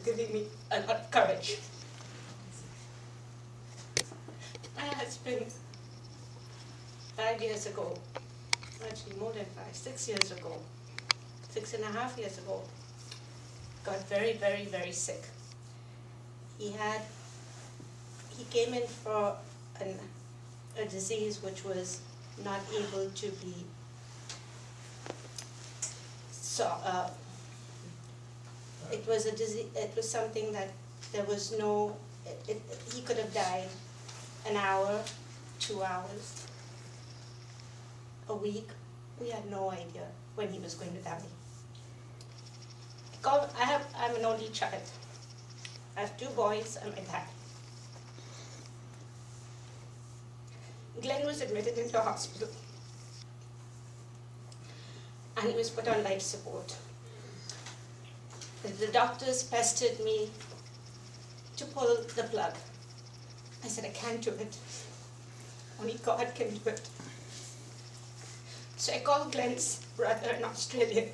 giving me a lot of courage. My husband, 5 years ago, actually more than 5, 6 years ago, 6.5 years ago, got very, very, very sick. He came in for a disease which was not able to be it was a disease. It was something that there was no. He could have died an hour, 2 hours, a week. We had no idea when he was going to die. I'm an only child. I have 2 boys and my dad. Glenn was admitted into hospital and he was put on life support. The doctors pestered me to pull the plug. I said, I can't do it. Only God can do it. So I called Glenn's brother in Australia.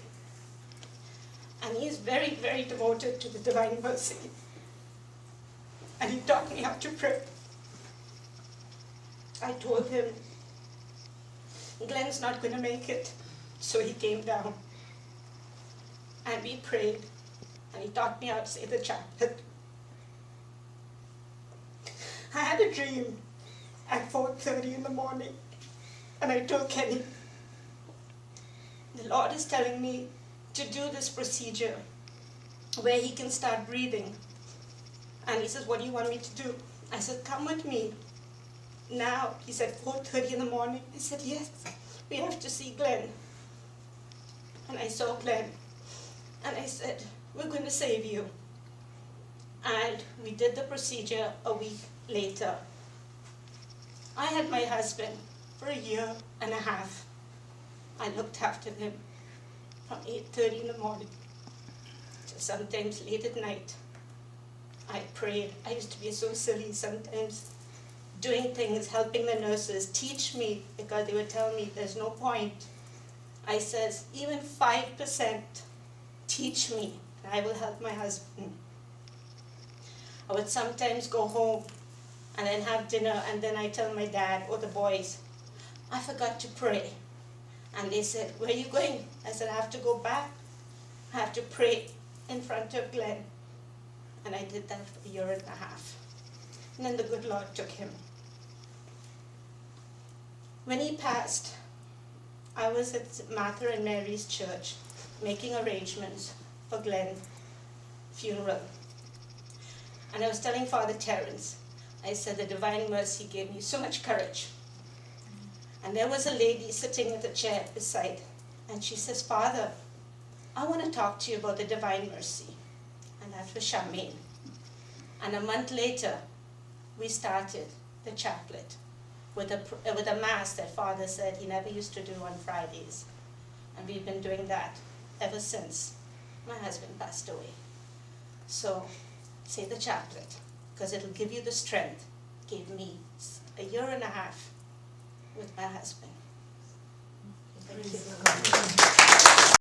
And he's very, very devoted to the Divine Mercy. And he taught me how to pray. I told him, Glenn's not going to make it. So he came down. And we prayed. And he taught me how to say the chaplet. I had a dream at 4:30 in the morning. And I told Kenny, the Lord is telling me to do this procedure where he can start breathing. And he says, what do you want me to do? I said, come with me. Now, he said, 4:30 in the morning. I said, yes, we have to see Glenn. And I saw Glenn. And I said, we're going to save you. And we did the procedure a week later. I had my husband for 1.5 years. I looked after him from 8:30 in the morning to sometimes late at night. I prayed. I used to be so silly sometimes, doing things, helping the nurses teach me, because they would tell me there's no point. I says, even 5%, teach me, and I will help my husband. I would sometimes go home and then have dinner, and then I tell my dad or the boys, I forgot to pray. And they said, where are you going? I said, I have to go back. I have to pray in front of Glenn. And I did that for 1.5 years. And then the good Lord took him. When he passed, I was at Martha and Mary's church making arrangements for Glenn's funeral. And I was telling Father Terence, I said, the Divine Mercy gave me so much courage. And there was a lady sitting at the chair beside, and she says, Father, I want to talk to you about the Divine Mercy. And that was Charmaine. And a month later, we started the chaplet with a mass that Father said he never used to do on Fridays. And we've been doing that ever since my husband passed away. So say the chaplet, because it'll give you the strength. It gave me 1.5 years with my husband. Thank you.